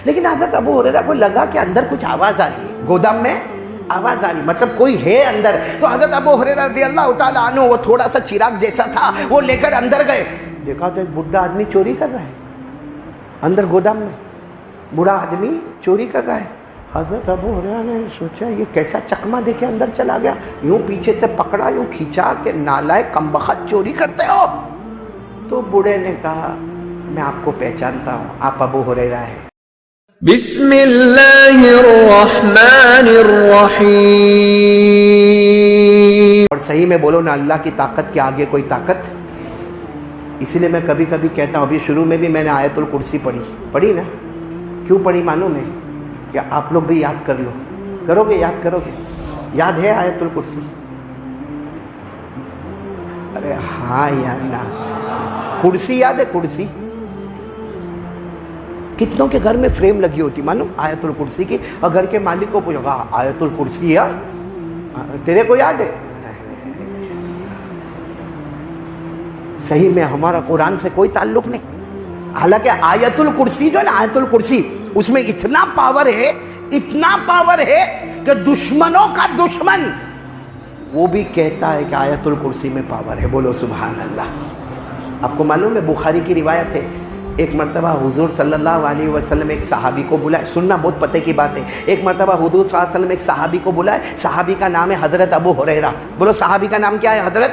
لیکن حضرت ابو ہریرہ کو لگا کہ اندر کچھ آواز آ رہی ہے، گودام میں آواز آ رہی، مطلب کوئی ہے اندر. تو حضرت ابو ہریرہ رضی اللہ تعالیٰ عنہ وہ تھوڑا سا چراغ جیسا تھا وہ لے کر اندر گئے. دیکھا تو ایک بڈھا آدمی چوری کر رہا ہے اندر گودام میں، بوڑھا آدمی چوری کر رہا ہے. حضرت ابو ہریرہ نے سوچا یہ کیسا چکما دے کے اندر چلا گیا، یوں پیچھے سے پکڑا، یوں کھینچا کہ نالائق کمبخت چوری کرتے ہو. تو بوڑھے نے کہا میں آپ کو پہچانتا ہوں، آپ ابو ہریرہ ہیں. بسم اللہ الرحمن الرحیم. اور صحیح میں بولو نا، اللہ کی طاقت کے آگے کوئی طاقت. اسی لیے میں کبھی کبھی کہتا ہوں، ابھی شروع میں بھی میں نے آیت الکرسی پڑھی نا. کیوں پڑھی معلوم ہے؟ کہ آپ لوگ بھی یاد کر لو. کرو گے؟ یاد کرو گے؟ یاد ہے آیت الکرسی؟ ارے ہاں یار نا، کرسی یاد ہے؟ کرسی کتنوں کے گھر میں فریم لگی ہوتی معلوم آیت الکرسی کی، اور گھر کے مالک کو پوچھو گا آیت الکرسی ہے تیرے کو یاد ہے؟ صحیح میں ہمارا قرآن سے کوئی تعلق نہیں. حالانکہ آیت الکرسی جو ہے نا، آیت الکرسی اس میں اتنا پاور ہے کہ دشمنوں کا دشمن وہ بھی کہتا ہے کہ آیت الکرسی میں پاور ہے. بولو سبحان اللہ. آپ کو معلوم ہے بخاری کی روایت ہے، ایک مرتبہ حضور صلی اللہ علیہ وسلم ایک صحابی کو بلائے، سننا بہت پتے کی بات ہے. ایک مرتبہ حضور صلی اللہ علیہ وسلم ایک صحابی کو بلائے، صحابی کا نام ہے حضرت ابو ہریرہ. بولو صحابی کا نام کیا ہے؟ حضرت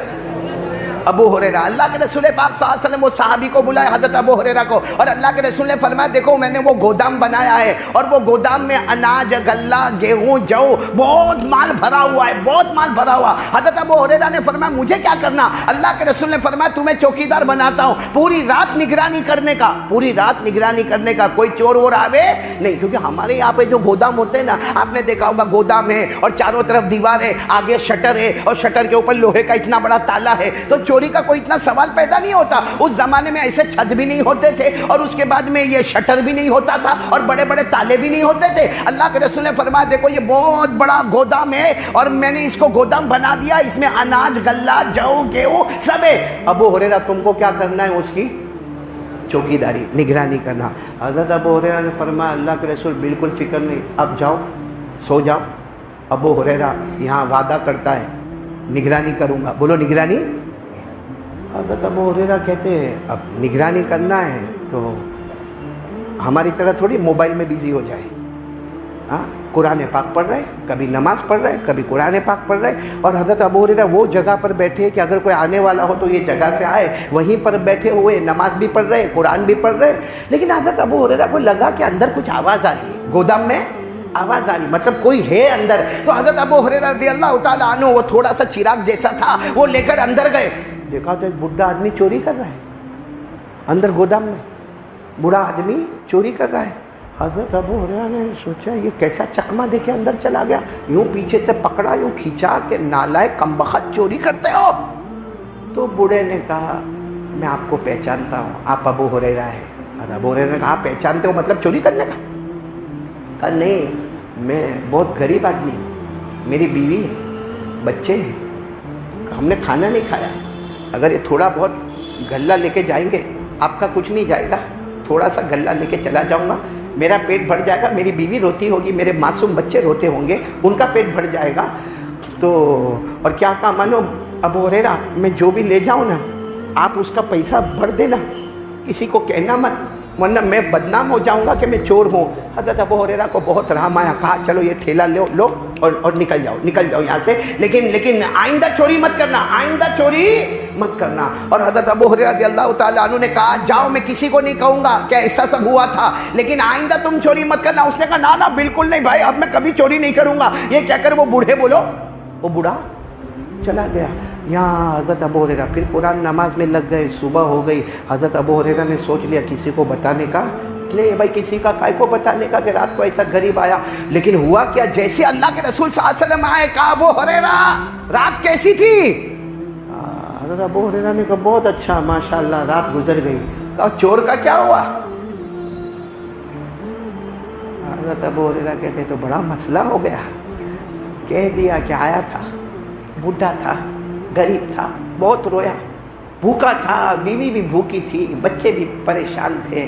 ابو ہریرہ. اللہ کے رسول پاک صلی اللہ علیہ وسلم وہ صحابی کو بلائے حضرت ابو ہریرہ کو، اور اللہ کے رسول نے فرمایا دیکھو میں نے وہ گودام بنایا ہے، اور وہ گودام میں اناج، غلہ، گیہوں، جو بہت مال بھرا ہوا ہے، بہت مال بھرا ہوا. حضرت ابو ہریرہ نے فرمایا مجھے کیا کرنا؟ اللہ کے رسول نے فرمایا تمہیں چوکیدار بناتا ہوں، پوری رات نگرانی کرنے کا، کوئی چور وور آوے نہیں. کیونکہ ہمارے یہاں پہ جو گودام ہوتے ہیں نا، آپ نے دیکھا ہوگا گودام ہے اور چاروں طرف دیوار ہے، آگے شٹر ہے اور شٹر کے اوپر لوہے کا اتنا بڑا تالا ہے، تو چوری کا کوئی اتنا سوال پیدا نہیں ہوتا. اس زمانے میں ایسے چھت بھی نہیں ہوتے تھے، اور اس کے بعد میں یہ شٹر بھی نہیں ہوتا تھا، اور بڑے بڑے تالے بھی نہیں ہوتے تھے. اللہ کے رسول نے فرمایا دیکھو یہ بہت بڑا گودام ہے، اور میں نے اس کو گودام بنا دیا، اس میں اناج، غلہ، جو، گیہوں سب ہے. ابو ہریرہ تم کو کیا کرنا ہے؟ اس کی چوکیداری، نگرانی کرنا. حضرت ابو ہریرہ نے فرمایا اللہ کے رسول بالکل فکر نہیں، اب جاؤ سو جاؤ. ابو ہریرہ یہاں وعدہ کرتا ہے نگرانی کروں گا. بولو نگرانی. حضرت ابو ہریرہ کہتے ہیں اب نگرانی کرنا ہے تو ہماری طرح تھوڑی موبائل میں بیزی ہو جائے. ہاں، قرآن پاک پڑھ رہے، کبھی نماز پڑھ رہے، کبھی قرآن پاک پڑھ رہے. اور حضرت ابو ہریرہ وہ جگہ پر بیٹھے کہ اگر کوئی آنے والا ہو تو یہ جگہ سے آئے، وہیں پر بیٹھے ہوئے نماز بھی پڑھ رہے، قرآن بھی پڑھ رہے. لیکن حضرت ابو ہریرہ کو لگا کہ اندر کچھ آواز آ رہی ہے، گودام میں آواز آ رہی، مطلب کوئی ہے اندر. تو حضرت ابو ہریرہ رضی اللہ تعالیٰ عنہ وہ تھوڑا سا چراغ جیسا تھا وہ لے کر اندر گئے. دیکھا تو ایک بڈھا آدمی چوری کر رہا ہے اندر گودام میں، بوڑھا آدمی چوری کر رہا ہے. حضرت ابو ہریرہ نے سوچا یہ کیسا چکما دے کے اندر چلا گیا، یوں پیچھے سے پکڑا، یوں کھینچا کہ نالائق کمبخت چوری کرتے ہو. تو بوڑھے نے کہا میں آپ کو پہچانتا ہوں، آپ ابو ہریرہ ہیں. حضرت ابو ہریرہ نے کہا پہچانتے ہو مطلب چوری کرنے کا؟ کہا نہیں، میں بہت غریب آدمی ہوں، میری بیوی ہے، بچے ہیں، ہم نے کھانا نہیں کھایا. اگر یہ تھوڑا بہت غلہ لے کے جائیں گے، آپ کا کچھ نہیں جائے گا، تھوڑا سا غلہ لے کے چلا جاؤں گا، میرا پیٹ بھر جائے گا، میری بیوی روتی ہوگی، میرے معصوم بچے روتے ہوں گے، ان کا پیٹ بھر جائے گا. تو اور کیا کہا مانو ابو ہریرہ، میں جو بھی لے جاؤں نا آپ اس کا پیسہ بھر دینا، کسی کو کہنا مت، ورنہ میں بدنام ہو جاؤں گا کہ میں چور ہوں. حضرت ابو ہریرہ کو بہت رحم آیا، کہا چلو یہ ٹھیلا لو اور نکل جاؤ یہاں سے، لیکن آئندہ چوری مت کرنا. اور حضرت ابو ہریرہ رضی اللہ تعالیٰ عنہ نے کہا جاؤ، میں کسی کو نہیں کہوں گا کہ ایسا سب ہوا تھا، لیکن آئندہ تم چوری مت کرنا. اس نے کہا نا بالکل نہیں بھائی، اب میں کبھی چوری نہیں کروں گا. یہ کہہ کر وہ بوڑھا چلا گیا. یہاں حضرت ابو ہریرہ پھر قرآن نماز میں لگ گئے. صبح ہو گئی. حضرت ابو ہریرہ نے سوچ لیا کسی کو بتانے کا نہیں بھائی، کسی کا کائے کو بتانے کا کہ رات کو ایسا غریب آیا. لیکن ہوا کیا، جیسے اللہ کے رسول صلی اللہ علیہ وسلم آئے، کہا ابو ہریرہ رات کیسی تھی؟ حضرت ابو ہریرہ نے کہا بہت اچھا، ماشاءاللہ رات گزر گئی. کہا چور کا کیا ہوا؟ حضرت ابو ہریرہ کہتے تو بڑا مسئلہ ہو گیا. کہہ دیا کہ آیا تھا، بوڑھا تھا، غریب تھا، بہت رویا، بھوکا تھا، بیوی بھی بھوکی تھی، بچے بھی پریشان تھے.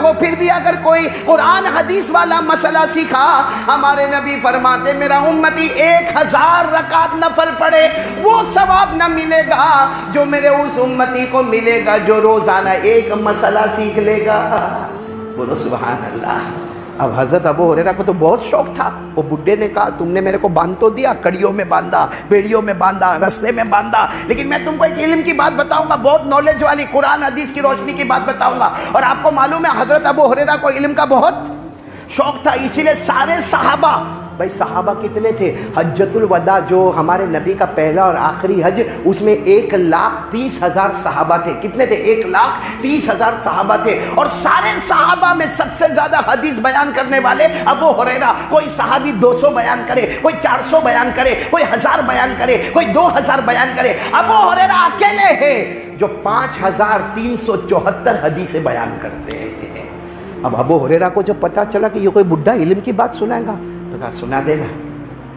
ہو پھر بھی اگر کوئی قرآن حدیث والا مسئلہ سیکھا، ہمارے نبی فرماتے میرا امتی 1000 رکعت نفل پڑھے وہ ثواب نہ ملے گا جو میرے اس امتی کو ملے گا جو روزانہ ایک مسئلہ سیکھ لے گا۔ بولو سبحان اللہ۔ اب حضرت ابو ہریرہ کو تو بہت شوق تھا، وہ بڈھے نے کہا تم نے میرے کو باندھ تو دیا، کڑیوں میں باندھا، بیڑیوں میں باندھا، رسے میں باندھا، لیکن میں تم کو ایک علم کی بات بتاؤں گا، بہت نالج والی، قرآن حدیث کی روشنی کی بات بتاؤں گا۔ اور آپ کو معلوم ہے حضرت ابو ہریرہ کو علم کا بہت شوق تھا، اسی لیے سارے صحابہ، بھائی صحابہ کتنے تھے؟ حجۃ الوداع جو ہمارے نبی کا پہلا اور آخری حج، اس میں 1,30,000 صحابہ تھے۔ کتنے تھے؟ 1,30,000 صحابہ تھے، اور سارے صحابہ میں سب سے زیادہ حدیث بیان کرنے والے ابو ہریرہ۔ کوئی صحابی 200 بیان کرے، کوئی 400 بیان کرے، کوئی 1000 بیان کرے، کوئی 2000 بیان کرے، ابو ہریرہ اکیلے ہیں جو 5374 حدیثیں بیان کرتے ہیں۔ اب ابو ہریرہ کو جب پتا چلا کہ یہ کوئی بڈھا علم کی بات سنائے گا تو کہا سنا دے نا۔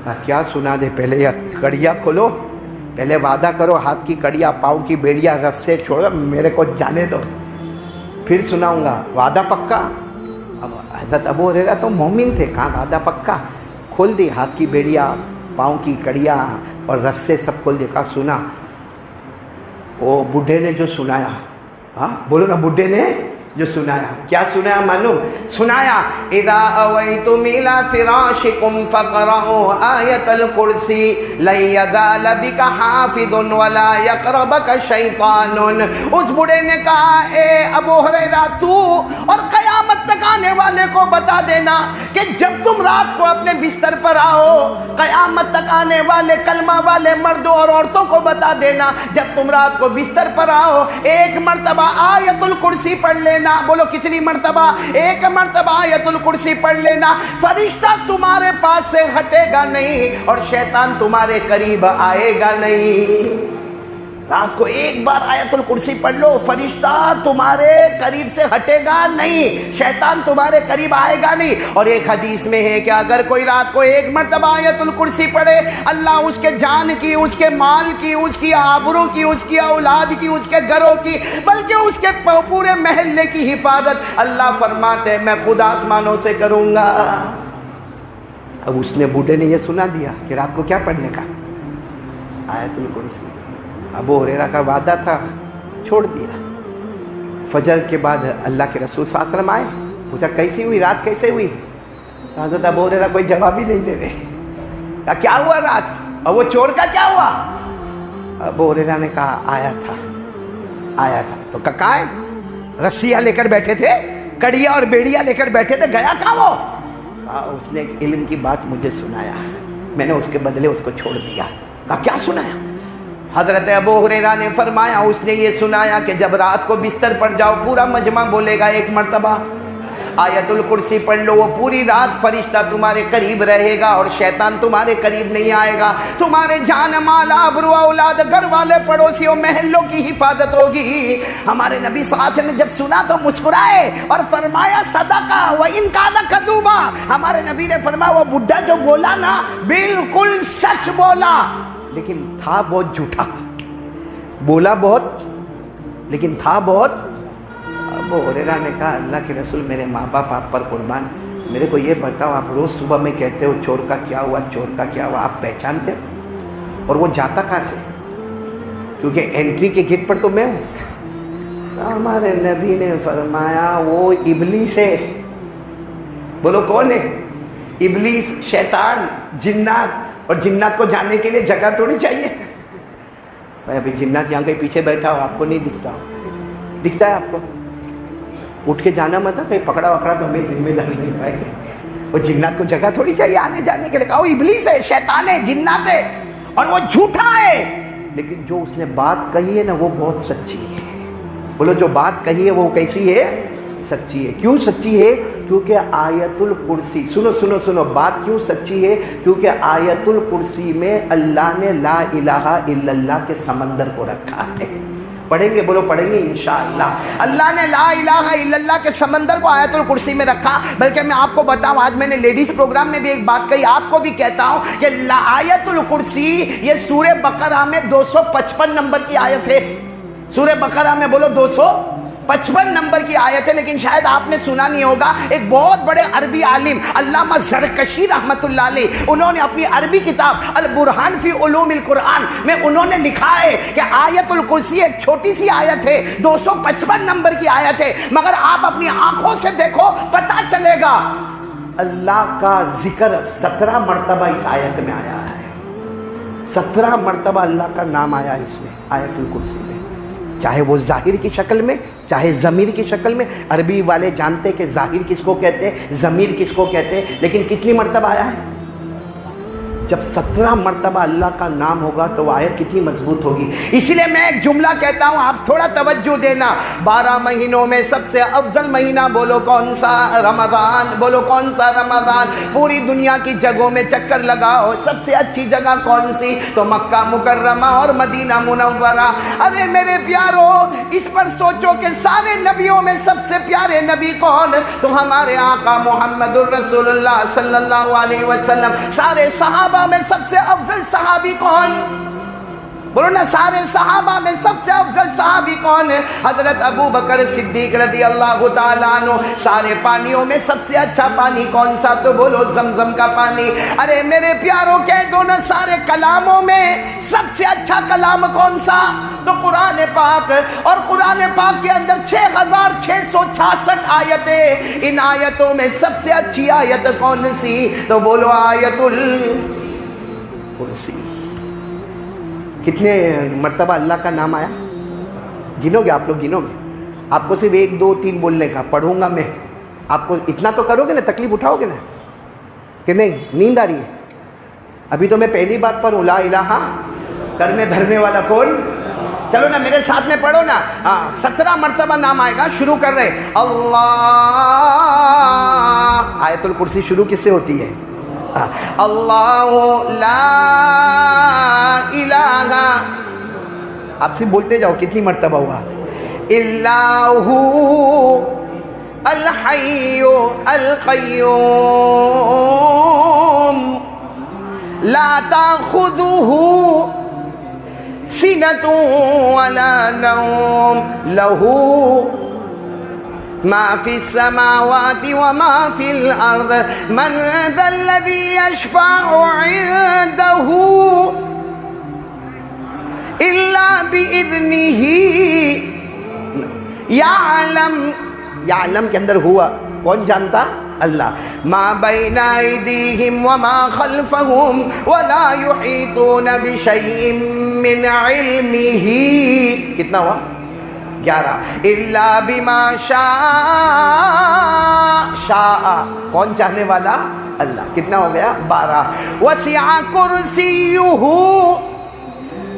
کہا کیا سنا دے؟ پہلے یہ کڑیا کھولو، پہلے وعدہ کرو، ہاتھ کی کڑیا، پاؤں کی بیڑیا، رسے چھوڑو، میرے کو جانے دو، پھر سناؤں گا، وعدہ پکا؟ اب حضرت ابو ہریرہ تو مومن تھے، کہاں وعدہ پکا؟ کھول دی ہاتھ کی بیڑیا، پاؤں کی کڑیا اور رسے سب کھول دی، کہا سنا۔ وہ بڈھے نے جو سنایا، ہاں بولو نا، بڈھے نے جو سنایا، کیا سنایا معلوم؟ سنایا اذا اویتم الى فراشکم فقرؤوا آیۃ الکرسی لن یزال بک حافظ ولا یقربک شیطان۔ اس بوڑھے نے کہا اے ابو ہریرہ تو اور قیامت تک آنے والے کو بتا دینا کہ جب تم رات کو اپنے بستر پر آؤ، قیامت تک آنے والے کلمہ والے مردوں اور عورتوں کو بتا دینا جب تم رات کو بستر پر آؤ ایک مرتبہ آیۃ الکرسی پڑھ لینا۔ بولو کتنی مرتبہ؟ ایک مرتبہ آیت الکرسی پڑھ لینا، فرشتہ تمہارے پاس سے ہٹے گا نہیں اور شیطان تمہارے قریب آئے گا نہیں۔ رات کو ایک بار آیت الکرسی پڑھ لو، فرشتہ تمہارے قریب سے ہٹے گا نہیں، شیطان تمہارے قریب آئے گا نہیں۔ اور ایک حدیث میں ہے کہ اگر کوئی رات کو ایک مرتبہ آیت الکرسی پڑھے، اللہ اس کے جان کی، اس کے مال کی، اس کی آبرو کی، اس کی اولاد کی، اس کے گھروں کی، بلکہ اس کے پورے محلے کی حفاظت اللہ فرماتے ہیں میں خود آسمانوں سے کروں گا۔ اب اس نے بوڑھے نے یہ سنا دیا کہ رات کو کیا پڑھنے کا؟ آیت الکرسی۔ ابو ہریرہ کا وعدہ تھا، چھوڑ دیا۔ فجر کے بعد اللہ کے رسول صلی اللہ علیہ وسلم آئے، پوچھا کیسی ہوئی رات، کیسے ہوئی؟ حضرت ابو ہریرہ کوئی جواب ہی نہیں دے رہے۔ کہا کیا ہوا رات؟ اور وہ چور کا کیا ہوا؟ ابو ہریرہ نے کہا آیا تھا۔ تو کہاں ہے؟ رسیاں لے کر بیٹھے تھے، کڑیا اور بیڑیا لے کر بیٹھے تھے، گیا کہاں وہ؟ اس نے ایک علم کی بات مجھے سنایا، میں نے اس کے بدلے اس کو چھوڑ دیا۔ کہا کیا سنایا؟ حضرت ابو ہریرہ نے فرمایا اس نے یہ سنایا کہ جب رات کو بستر پر جاؤ پورا مجمع بولے گا ایک مرتبہ آیت الکرسی پڑھ لو، وہ پوری رات فرشتہ تمہارے قریب رہے گا اور شیطان تمہارے قریب نہیں آئے گا، تمہارے جان مال آبرو اولاد گھر والے پڑوسیوں محلوں کی حفاظت ہوگی۔ ہمارے نبی صلی اللہ علیہ وسلم نے جب سنا تو مسکرائے اور فرمایا صدقہ وَإِنْ كَانَ كَذُوبًا۔ ہمارے نبی نے فرمایا وہ بڈھا جو بولا نا بالکل سچ بولا، لیکن تھا بہت جھوٹا، بولا بہت لیکن تھا بہت۔ ابو ہریرہ نے کہا اللہ کے رسول میرے ماں باپ آپ پر قربان، میرے کو یہ بتاؤ آپ روز صبح میں کہتے ہو چور کا کیا ہوا، چور کا کیا ہوا، آپ پہچانتے ہو؟ اور وہ جاتا کہاں سے؟ کیونکہ انٹری کے گیٹ پر تو میں ہوں۔ ہمارے نبی نے فرمایا وہ ابلیس ہے۔ بولو کون ہے؟ ابلیس، شیطان، جنات۔ اور جنات کو جانے کے لیے جگہ تھوڑی چاہیے۔ بھائی ابھی جنات یہاں کہیں پیچھے بیٹھا ہو، آپ کو نہیں دکھتا ہو، دکھتا ہے آپ کو؟ اٹھ کے جانا مت، کہیں پکڑا وکڑا تو ہمیں ذمہ داری نہیں پائے گی۔ وہ جنات کو جگہ تھوڑی چاہیے آنے جانے کے لیے۔ کہا وہ ابلیس ہے، شیطان ہے، جنات ہے اور وہ جھوٹا ہے، لیکن جو اس نے بات کہی ہے نا وہ بہت سچی ہے۔ بولو جو بات کہی ہے وہ کیسی ہے؟ سچی ہے۔ کیوں سچی ہے؟ کیونکہ آیت الکرسی، سنو بات کیوں سچی ہے؟ کیونکہ آیت الکرسی میں اللہ نے لا الہ الا اللہ کے سمندر کو رکھا ہے۔ پڑھیں گے؟ بولو پڑھیں گے انشاءاللہ۔ اللہ نے لا الہ الا اللہ کے سمندر کو آیت الکرسی میں رکھا۔ بلکہ میں آپ کو بتاؤں، آج میں نے لیڈیز پروگرام میں بھی ایک بات کہی، آپ کو بھی کہتا ہوں کہ آیت الکرسی یہ سورہ بقرہ میں 255 نمبر کی آیت ہے۔ سورہ بقرہ میں بولو 200 55 نمبر کی آیت ہے، لیکن شاید آپ نے سنا نہیں ہوگا، ایک بہت بڑے عربی عالم علامہ زرکشی رحمت اللہ علیہ، انہوں نے اپنی عربی کتاب البرہان فی علوم القرآن میں انہوں نے لکھا ہے کہ آیت الکرسی ایک چھوٹی سی آیت ہے، 255 نمبر کی آیت ہے، مگر آپ اپنی آنکھوں سے دیکھو پتہ چلے گا اللہ کا ذکر 17 مرتبہ اس آیت میں آیا ہے، 17 مرتبہ اللہ کا نام آیا اس میں آیت الکرسی میں، چاہے وہ ظاہر کی شکل میں چاہے ضمیر کی شکل میں۔ عربی والے جانتے کہ ظاہر کس کو کہتے ہیں، ضمیر کس کو کہتے ہیں، لیکن کتنی مرتبہ آیا ہے؟ جب 17 مرتبہ اللہ کا نام ہوگا تو وہ آیت کتنی مضبوط ہوگی۔ اسی لیے میں ایک جملہ کہتا ہوں، آپ تھوڑا توجہ دینا، 12 مہینوں میں سب سے افضل مہینہ بولو کون سا؟ رمضان۔ بولو کون سا؟ رمضان۔ پوری دنیا کی جگہوں میں چکر لگاؤ، سب سے اچھی جگہ کون سی؟ تو مکہ مکرمہ اور مدینہ منورہ۔ ارے میرے پیارو، اس پر سوچو کہ سارے نبیوں میں سب سے پیارے نبی کون؟ تو ہمارے آقا محمد الرسول اللہ صلی اللہ علیہ وسلم۔ سارے صحابہ میں سب سے افضل صحابی کون؟ بولو نا، سارے صحابہ میں سب سے افضل صحابی کون ہے؟ حضرت ابو بکر صدیق رضی اللہ تعالیٰ عنہ۔ سارے پانیوں میں سب سے اچھا پانی کون سا؟ تو بولو زمزم کا پانی۔ ارے میرے پیاروں، کہہ دو نا، سارے کلاموں میں سب سے اچھا کلام کون سا؟ تو قرآن پاک، اور قرآن پاک کے اندر 6666 آیتیں، ان آیتوں میں سب سے اچھی آیت کون سی؟ تو بولو آیت الکرسی۔ کتنے مرتبہ اللہ کا نام آیا؟ گنو گے آپ لوگ؟ گنو گے؟ آپ کو صرف 1 2 3 بولنے کا، پڑھوں گا میں، آپ کو اتنا تو کرو گے نا، تکلیف اٹھاؤ گے نا کہ نہیں؟ نیند آ رہی ہے؟ ابھی تو میں پہلی بات پر لا الہ کرنے دھرنے والا کون؟ چلو نا میرے ساتھ میں پڑھو نا، 17 مرتبہ نام آئے گا، شروع کر رہے اللہ۔ آیت الکرسی شروع کس سے ہوتی ہے؟ اللہ لا الہ، آپ سے بولتے جاؤ کتنی مرتبہ ہوا؟ الا ہو الحی القیوم لا تاخذہ سنۃ ولا نوم لہ ما فی السماوات وما فی الارض من ذا الذی یشفع عنده الا باذنہ یعلم کے اندر ہوا کون جانتا؟ اللہ۔ ما بین ایدیہم وما خلفہم ولا یحیطون بشیء من علمہ، کتنا ہوا؟ 11۔ الا بما شاء، شاء کون چاہنے والا؟ اللہ۔ کتنا ہو گیا؟ 12۔ وسع کرسیہ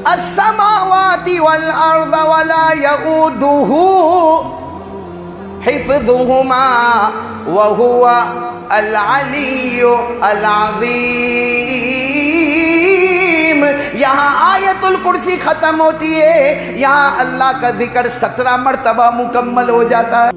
السماوات والارض ولا یؤودہ حفظہما وہو العلی العظیم۔ یہاں آیت الکرسی ختم ہوتی ہے، یہاں اللہ کا ذکر 17 مرتبہ مکمل ہو جاتا ہے۔